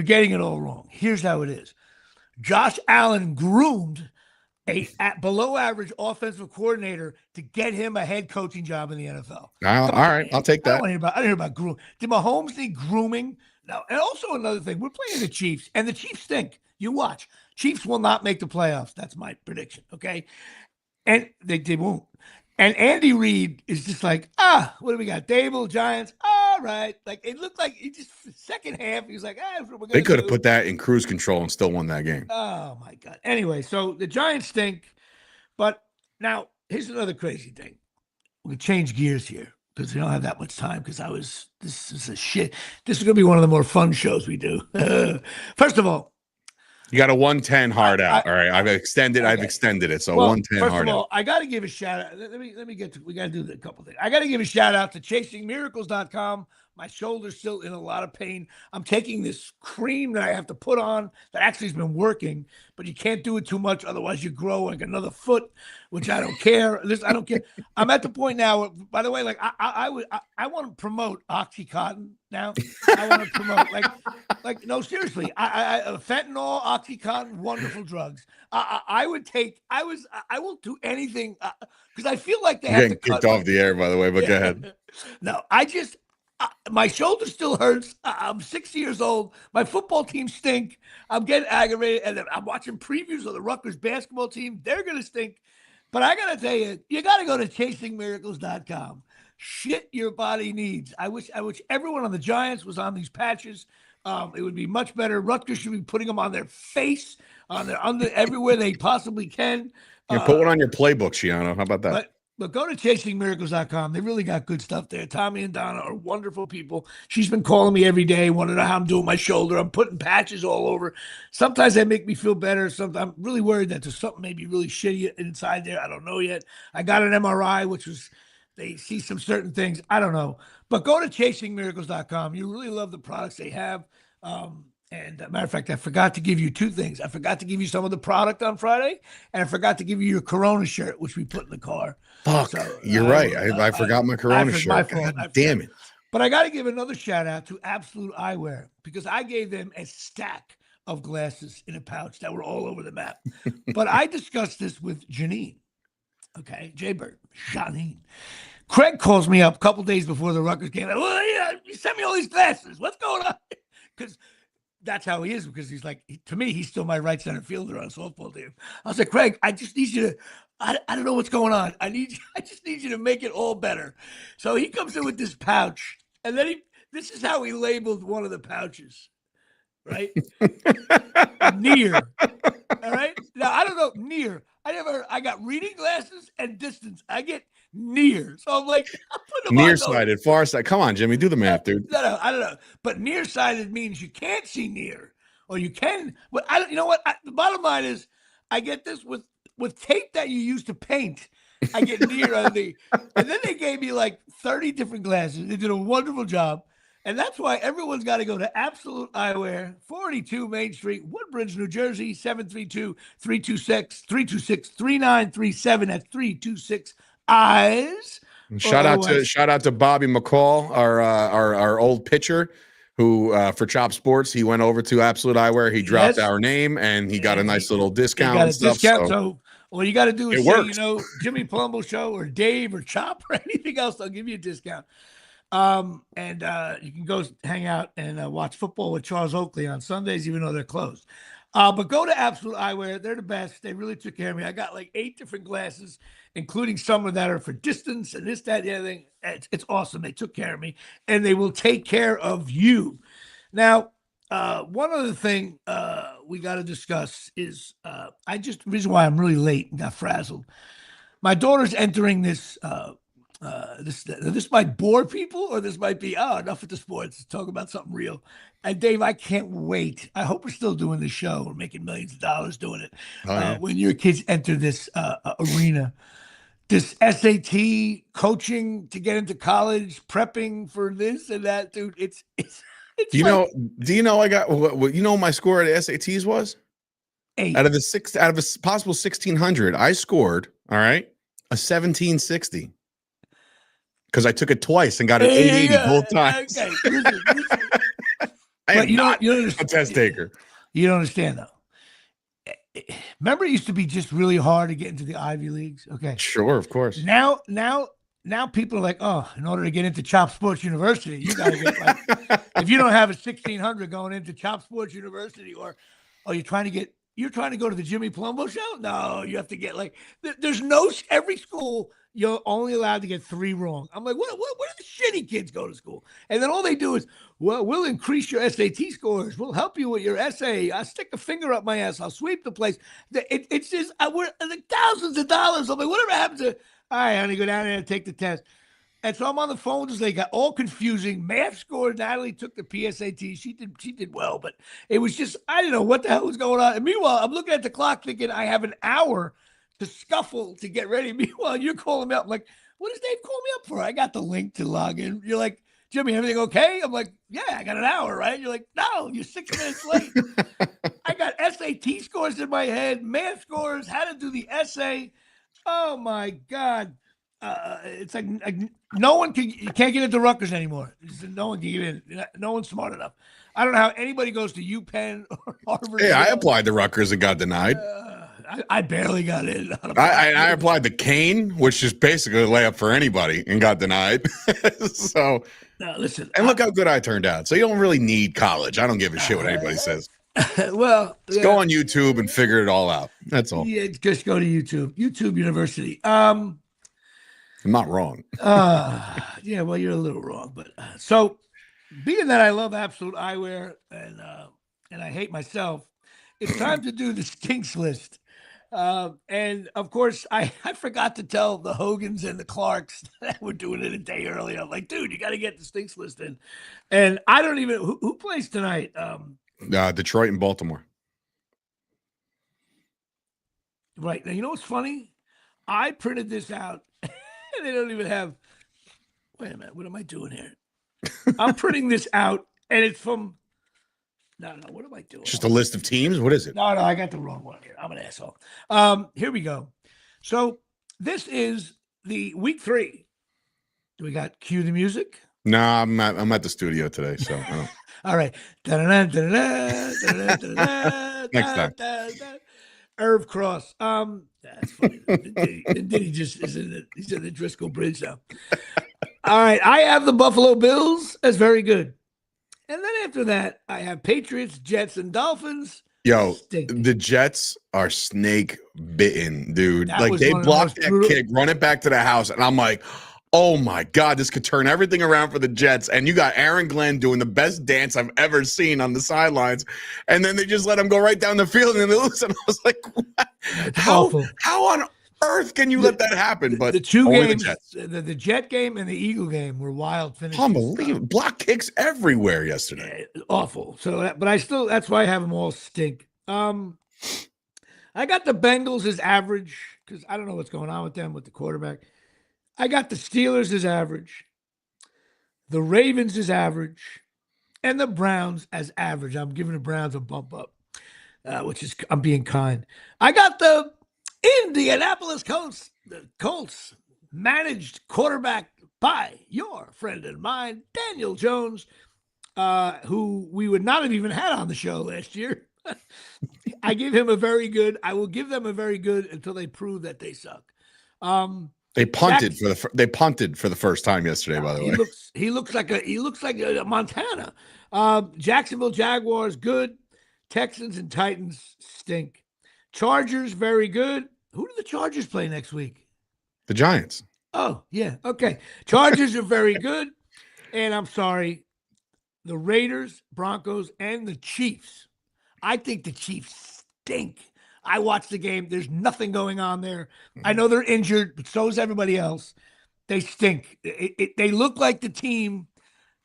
getting it all wrong. Here's how it is. Josh Allen groomed a below average offensive coordinator to get him a head coaching job in the NFL. All right, I'll take that. I don't hear about grooming. Did Mahomes need grooming? No. And also another thing, we're playing the Chiefs, and the Chiefs stink. You watch. Chiefs will not make the playoffs. That's my prediction, okay? And they won't. And Andy Reid is just like, what do we got? Dable, Giants, all right. Like, it looked like he just, second half, he was like, they could have put that in cruise control and still won that game. Oh, my God. Anyway, so the Giants stink. But now, here's another crazy thing. We change gears here because we don't have that much time because this is a shit. This is going to be one of the more fun shows we do. First of all, you got a 110 hard out. All right. I've extended it. So 110 hard out. First of all, I got to give a shout out. Let me get to, we got to do a couple things. I got to give a shout out to chasingmiracles.com. My shoulder's still in a lot of pain. I'm taking this cream that I have to put on that actually has been working, but you can't do it too much. Otherwise you grow like another foot, which I don't care. I don't care. I'm at the point now, by the way, like I want to promote Oxycontin now. I want to promote like, no, seriously, fentanyl, Oxycontin, wonderful drugs. I will do anything because I feel like they have to kicked off the air, by the way, but go ahead. No, my shoulder still hurts. I'm 60 years old. My football team stink. I'm getting aggravated. And then I'm watching previews of the Rutgers basketball team. They're going to stink. But I got to tell you, you got to go to chasingmiracles.com. Shit your body needs. I wish everyone on the Giants was on these patches. It would be much better. Rutgers should be putting them on their face, on their under everywhere they possibly can. Put one on your playbook, Shiano. How about that? But go to chasingmiracles.com. They really got good stuff there. Tommy and Donna are wonderful people. She's been calling me every day, wanting to know how I'm doing my shoulder. I'm putting patches all over. Sometimes they make me feel better. Sometimes I'm really worried that there's something maybe really shitty inside there. I don't know yet. I got an MRI, which was they see some certain things. I don't know. But go to chasingmiracles.com. You really love the products they have. And matter of fact, I forgot to give you two things. I forgot to give you some of the product on Friday, and I forgot to give you your Corona shirt, which we put in the car. Fuck, so, you're right. I forgot my Corona shirt. My fault. God damn it. But I got to give another shout out to Absolute Eyewear because I gave them a stack of glasses in a pouch that were all over the map. But I discussed this with Janine. Okay, Jaybird, Janine. Craig calls me up a couple days before the Rutgers game. Well, yeah, you sent me all these glasses. What's going on? Because that's how he is, because he's like, to me, he's still my right center fielder on a softball team. I was like, Craig, I just need you to, I don't know what's going on. I just need you to make it all better. So he comes in with this pouch, and then this is how he labeled one of the pouches, right? Near. All right. Now, I don't know, near. I got reading glasses and distance. I get near. So I'm like, nearsighted, far side. Come on, Jimmy, do the math, dude. No, I don't know. But nearsighted means you can't see near, or you can. But I don't. You know what? The bottom line is, I get this with tape that you use to paint. I get near on the, and then they gave me like 30 different glasses. They did a wonderful job. And that's why everyone's got to go to Absolute Eyewear, 42 Main Street, Woodbridge, New Jersey, 732-326-3937. That's 326 eyes. Shout out to Bobby McCall, our old pitcher, who for Chop Sports he went over to Absolute Eyewear. He dropped our name and he got a nice little discount. Got a discount. So all you got to do is say, Jimmy Palumbo Show or Dave or Chop or anything else. They'll give you a discount. And you can go hang out and watch football with Charles Oakley on Sundays, even though they're closed. But go to Absolute Eyewear. They're the best. They really took care of me. I got like 8 different glasses, including some that are for distance and this, that, the other thing. It's awesome. They took care of me, and they will take care of you. Now, one other thing we got to discuss is the reason why I'm really late and got frazzled. My daughter's entering this. This might bore people, or this might be enough with the sports. Let's talk about something real. And Dave, I can't wait. I hope we're still doing this show. We're making millions of dollars doing it. When your kids enter this arena, this SAT coaching to get into college, prepping for this and that, dude. It's. Do you know I got what you know? My score at SATs was 8 out of a possible 1,600. I scored a 1760. Because I took it twice and got an 880 both times. Okay. Listen. I am not a test taker. You don't understand, though. Remember, it used to be just really hard to get into the Ivy Leagues? Okay. Sure, of course. Now people are like, in order to get into Chop Sports University, you got to get like, if you don't have a 1,600 going into Chop Sports University, or you're trying to go to the Jimmy Palumbo Show? No, you have to get like, there's every school, you're only allowed to get 3 wrong. I'm like, where do the shitty kids go to school? And then all they do is, well, we'll increase your SAT scores. We'll help you with your essay. I'll stick a finger up my ass. I'll sweep the place. It's just, we're like thousands of dollars. I'm like, whatever happens to, all right, honey, go down there and take the test. And so I'm on the phone with they got all confusing. Math score, Natalie took the PSAT. She did well, but it was just, I didn't know what the hell was going on. And meanwhile, I'm looking at the clock thinking I have an hour to scuffle to get ready. Meanwhile, you're calling me up. I'm like, what does Dave call me up for? I got the link to log in. You're like, Jimmy, everything okay? I'm like, yeah, I got an hour, right? You're like, no, you're 6 minutes late. I got SAT scores in my head, math scores, how to do the essay. Oh my God. It's like no one you can't get into Rutgers anymore. No one can get in. No one's smart enough. I don't know how anybody goes to UPenn or Harvard. Hey, I applied to Rutgers and got denied. I barely got in. I applied to Kane, which is basically a layup for anybody, and got denied. So, listen. And look how good I turned out. So you don't really need college. I don't give a shit what anybody says. Well, Just go on YouTube and figure it all out. That's all. Yeah, just go to YouTube University. I'm not wrong. Yeah, well, you're a little wrong, but so being that I love Absolute Eyewear and I hate myself, it's time to do the stinks list. And of course, I forgot to tell the Hogans and the Clarks that we're doing it a day early. I'm like, dude, you got to get the stinks list in. And I don't even who plays tonight. Detroit and Baltimore. Right now, you know what's funny? I printed this out, and they don't even have. Wait a minute, what am I doing here? I'm printing this out, and it's from. No, what am I doing? Just a list of teams? What is it? No, I got the wrong one here. I'm an asshole. Here we go. So this is the week 3. Do we got cue the music? No, I'm at the studio today, so all right. Next time. Irv Cross. That's funny. Then he just is in it. He's in the Driscoll Bridge now. All right. I have the Buffalo Bills as very good. And then after that, I have Patriots, Jets, and Dolphins. Yo, Stink. the Jets are snake bitten, dude. That like was they one of the blocked most that brutal- kick, run it back to the house, and I'm like, oh my God, this could turn everything around for the Jets. And you got Aaron Glenn doing the best dance I've ever seen on the sidelines. And then they just let him go right down the field and they lose. And I was like, what? How on earth can you let that happen? But the two only games, the Jets. the Jet game and the Eagle game were wild finishes. Unbelievable. Block kicks everywhere yesterday. Awful. So, but I still, that's why I have them all stink. I got the Bengals as average because I don't know what's going on with them with the quarterback. I got the Steelers as average, the Ravens as average, and the Browns as average. I'm giving the Browns a bump up, which is, I'm being kind. I got the Indianapolis Colts, managed quarterback by your friend and mine, Daniel Jones, who we would not have even had on the show last year. I give him a very good. I will give them a very good until they prove that they suck. They punted for the first time yesterday. By the way, he looks like a Montana. Jacksonville Jaguars good. Texans and Titans stink. Chargers very good. Who do the Chargers play next week? The Giants. Oh yeah, okay. Chargers are very good, and I'm sorry, the Raiders, Broncos, and the Chiefs. I think the Chiefs stink. I watched the game. There's nothing going on there. I know they're injured, but so is everybody else. They stink. They look like the team.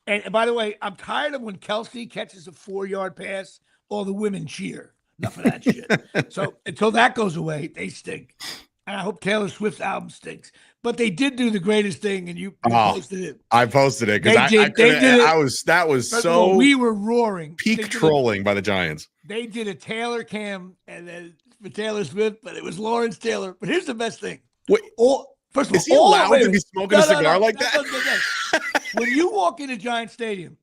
And by the way, I'm tired of when Kelsey catches a 4-yard pass, all the women cheer. Enough of that shit. So until that goes away, they stink. And I hope Taylor Swift's album stinks. But they did do the greatest thing, and you posted it. I posted it because that was First so. of all, we were roaring. Peak trolling by the Giants. They did a Taylor cam and then for Taylor Swift, but it was Lawrence Taylor. But here's the best thing. Wait, first of all, is he allowed to be smoking a cigar like that? When you walk into Giant Stadium,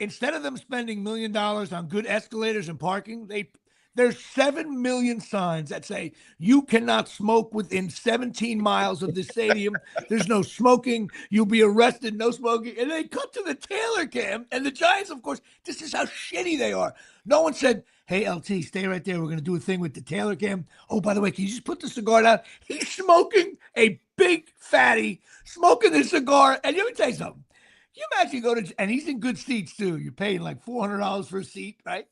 instead of them spending $1 million on good escalators and parking, there's 7 million signs that say you cannot smoke within 17 miles of the stadium. There's no smoking. You'll be arrested. No smoking. And they cut to the Taylor cam. And the Giants, of course, this is how shitty they are. No one said, hey, LT, stay right there. We're going to do a thing with the Taylor cam. Oh, by the way, can you just put the cigar down? He's smoking a big fatty, smoking the cigar. And let me tell you something. You imagine go to, and he's in good seats too. You're paying like $400 for a seat, right?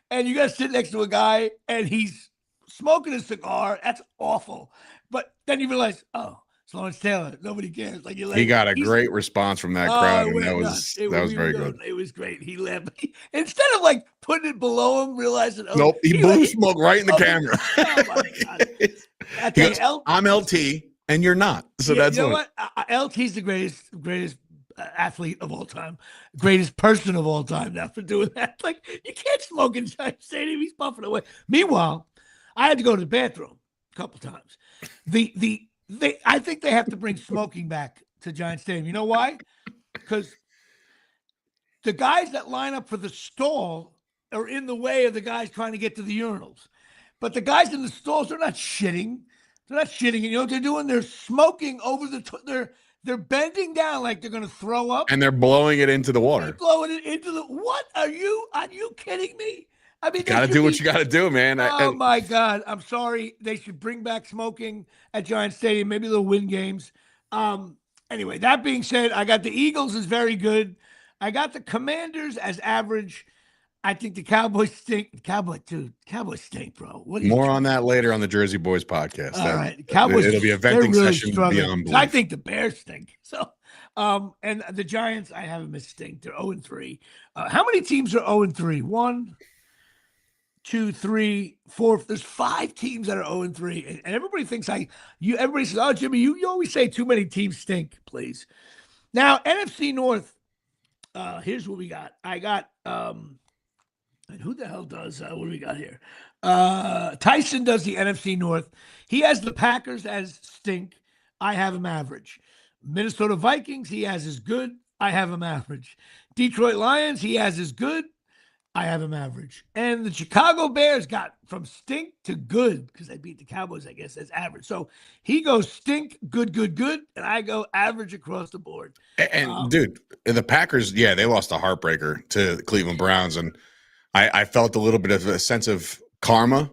And you got to sit next to a guy and he's smoking a cigar. That's awful. But then you realize, oh, it's Lawrence Taylor. Nobody cares. Like he got a great response from that crowd, and that was very good. It was great. He left instead of like putting it below him, realizing, oh, nope, he blew smoke right in the camera. Oh my God! I'm LT, and you're not. So that's you know what? LT's the greatest athlete of all time, greatest person of all time now for doing that. Like, you can't smoke in Giant Stadium. He's puffing away. Meanwhile, I had to go to the bathroom a couple times. I think they have to bring smoking back to Giant Stadium. You know why? Because the guys that line up for the stall are in the way of the guys trying to get to the urinals. But the guys in the stalls, they're not shitting. They're not shitting. You know what they're doing? They're smoking over they're bending down like they're going to throw up. And they're blowing it into the water. They're blowing it into the, what? Are you kidding me? I mean, Got to do what you got to do, man. Oh my God! I'm sorry. They should bring back smoking at Giant Stadium. Maybe they'll win games. Anyway, that being said, I got the Eagles as very good. I got the Commanders as average. I think the Cowboys stink. Cowboys stink, bro. What More on that later on the Jersey Boys podcast. All right, Cowboys. It'll be a venting really session struggling. beyond belief. I think the Bears stink. So, and the Giants, I have them as stink. They're 0-3. How many teams are 0-3? 1, 2, 3, 4. There's 5 teams that are 0-3, and everybody thinks everybody says, "Oh, Jimmy, you always say too many teams stink." Please. Now, NFC North. Here's what we got. I got and who the hell does what do we got here? Tyson does the NFC North. He has the Packers as stink. I have him average. Minnesota Vikings, he has as good. I have him average. Detroit Lions, he has as good. I have him average. And the Chicago Bears got from stink to good because they beat the Cowboys, I guess, as average. So he goes stink, good, and I go average across the board. And dude, the Packers, yeah, they lost a heartbreaker to the Cleveland Browns. And I felt a little bit of a sense of karma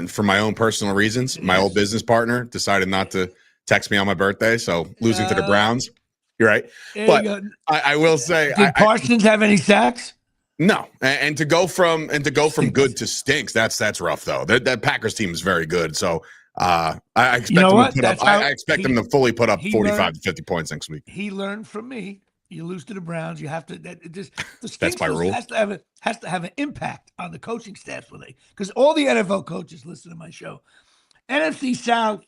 for my own personal reasons. My old business partner decided not to text me on my birthday. So losing to the Browns, you're right. But I will say, did Parsons have any sacks? No, and to go from good to stinks, that's rough though. That Packers team is very good, so I expect them to fully put up 45 to 50 points next week. He learned from me. You lose to the Browns, you have to. That's my rule. Has to have an impact on the coaching staff because all the NFL coaches listen to my show. NFC South,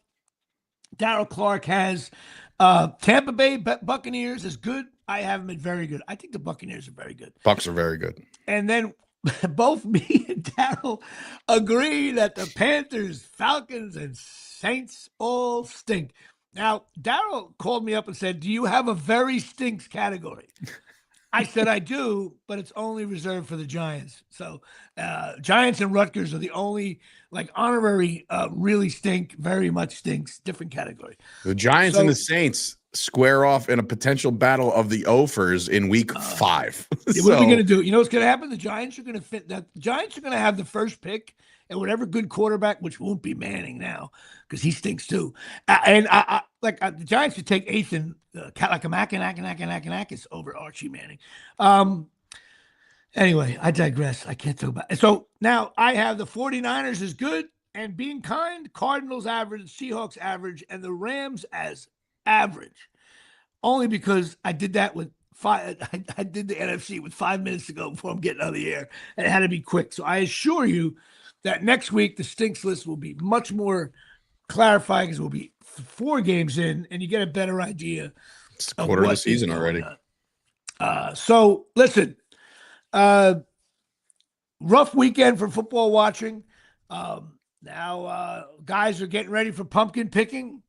Darryl Clark has Tampa Bay Buccaneers is good. I have them at very good. I think the Buccaneers are very good. Bucs are very good. And then both me and Darryl agree that the Panthers, Falcons, and Saints all stink. Now, Darryl called me up and said, "Do you have a very stinks category?" I said, "I do, but it's only reserved for the Giants." So Giants and Rutgers are the only honorary really stink, very much stinks, different category. The Giants and the Saints square off in a potential battle of the Offers in week 5. What are we going to do? You know what's going to happen? The Giants are going to have the first pick and whatever good quarterback, which won't be Manning now because he stinks too. The Giants should take Ethan Kalakamakis over Archie Manning. Anyway, I digress. I can't talk about it. So now I have the 49ers as good and being kind, Cardinals average, Seahawks average, and the Rams as average. Only because I did that with I did the NFC with 5 minutes to go before I'm getting out of the air, and it had to be quick. So I assure you that next week the stinks list will be much more clarified because we'll be 4 games in, and you get a better idea. It's a quarter of the season already. So listen, rough weekend for football watching. Now guys are getting ready for pumpkin picking.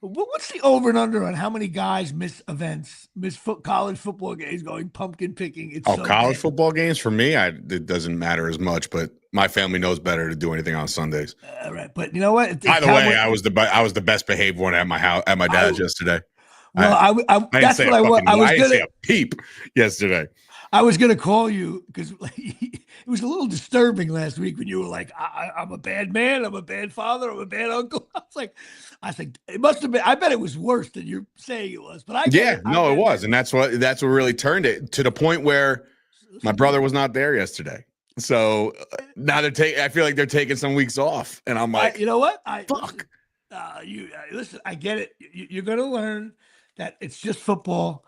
What's the over and under on how many guys miss events, college football games going pumpkin picking? It's college football games for me, it doesn't matter as much, but my family knows better to do anything on Sundays. Right, but you know what? By the way, I was the best behaved one at my house at my dad's yesterday. Well, I that's what I was. I didn't say a peep yesterday. I was going to call you because it was a little disturbing last week when you were like, I'm a bad man, I'm a bad father, I'm a bad uncle. I think it must have been. I bet it was worse than you're saying it was. But it was, and that's what really turned it to the point where my brother was not there yesterday. So now I feel like they're taking some weeks off, and I'm like, you know what? Fuck. Listen. I get it. You're going to learn that it's just football.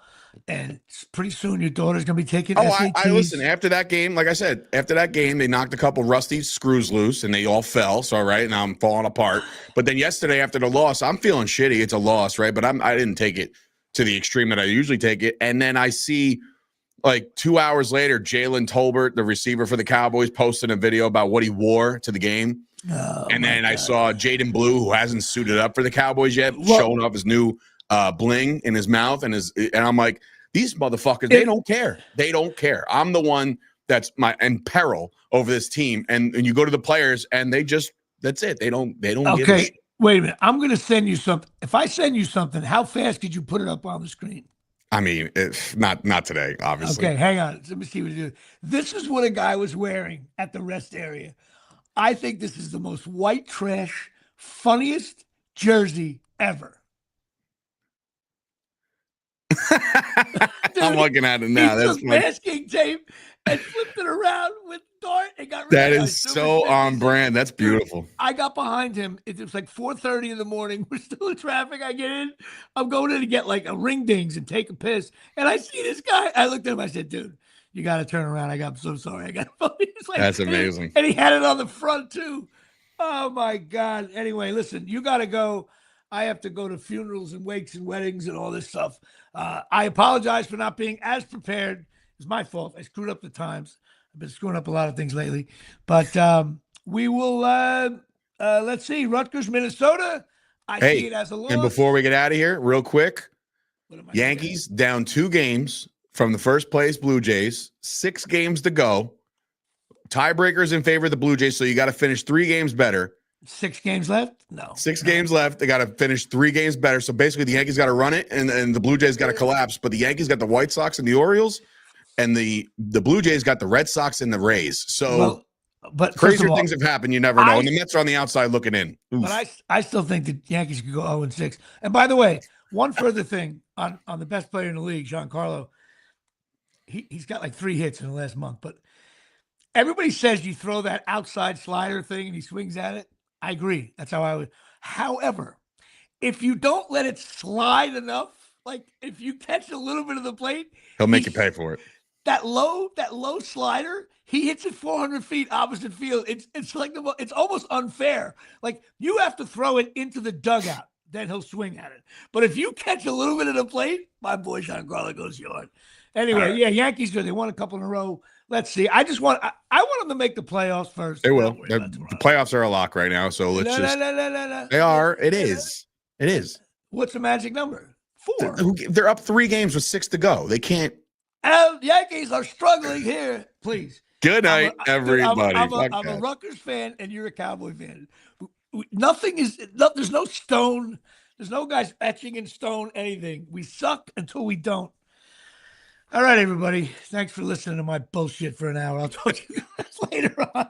And pretty soon your daughter's going to be taking SATs. I listen, after that game, like I said, they knocked a couple rusty screws loose and they all fell. So, right now I'm falling apart. But then yesterday after the loss, I'm feeling shitty. It's a loss, right? But I didn't take it to the extreme that I usually take it. And then I see 2 hours later, Jalen Tolbert, the receiver for the Cowboys, posted a video about what he wore to the game. And then I saw Jaden Blue, who hasn't suited up for the Cowboys yet, showing off his new bling in his mouth and I'm like, these motherfuckers, they don't care. They don't care. I'm the one that's in peril over this team. And you go to the players and that's it. They don't okay, wait a minute. I'm going to send you something. If I send you something, how fast could you put it up on the screen? I mean, not today, obviously. Okay, hang on. Let me see what you do. This is what a guy was wearing at the rest area. I think this is the most white trash, funniest jersey ever. I'm looking at it now. He That's took my, masking tape and flipped it around with dart and got rid that of it. is so on brand. That's beautiful. I got behind him. It was like 4:30 in the morning. We're still in traffic. I get in. I'm going in to get like a ring dings and take a piss. And I see this guy. I looked at him. I said, dude, you got to turn around. I'm so sorry. I got it's like, That's amazing. And he had it on the front too. Oh my God. Anyway, listen, you got to go. I have to go to funerals and wakes and weddings and all this stuff. I apologize for not being as prepared. It's my fault. I screwed up the times. I've been screwing up a lot of things lately. But we will, let's see, Rutgers, Minnesota. I see it as a loss. And before we get out of here, real quick, What am I Yankees down 2 games from the first place Blue Jays, 6 games to go. Tiebreakers in favor of the Blue Jays, so you got to finish 3 games better. 6 games left? No. 6 games left. They got to finish 3 games better. So basically, the Yankees got to run it, and the Blue Jays got to collapse. But the Yankees got the White Sox and the Orioles, and the Blue Jays got the Red Sox and the Rays. So but crazier things have happened. You never know. And the Mets are on the outside looking in. Oof. But I still think the Yankees could go 0-6. And by the way, one further thing on the best player in the league, Giancarlo, he's got like 3 hits in the last month. But everybody says you throw that outside slider thing and he swings at it. I agree. That's how I would. However, if you don't let it slide enough, like if you catch a little bit of the plate, he'll make you pay for it. That low slider, he hits it 400 feet opposite field. It's like it's almost unfair. Like you have to throw it into the dugout, then he'll swing at it. But if you catch a little bit of the plate, my boy Scarlet goes yard. Anyway, right. Yeah, Yankees good. They won a couple in a row. Let's see. I want them to make the playoffs first. They will. The playoffs are a lock right now. So let's No. They are. It is. It is. What's the magic number? 4. They're up 3 games with 6 to go. They can't. Yankees are struggling here. Please. Good night, everybody. I'm a Rutgers fan, and you're a Cowboy fan. There's no stone. There's no guys etching in stone anything. We suck until we don't. All right, everybody. Thanks for listening to my bullshit for an hour. I'll talk to you guys later on.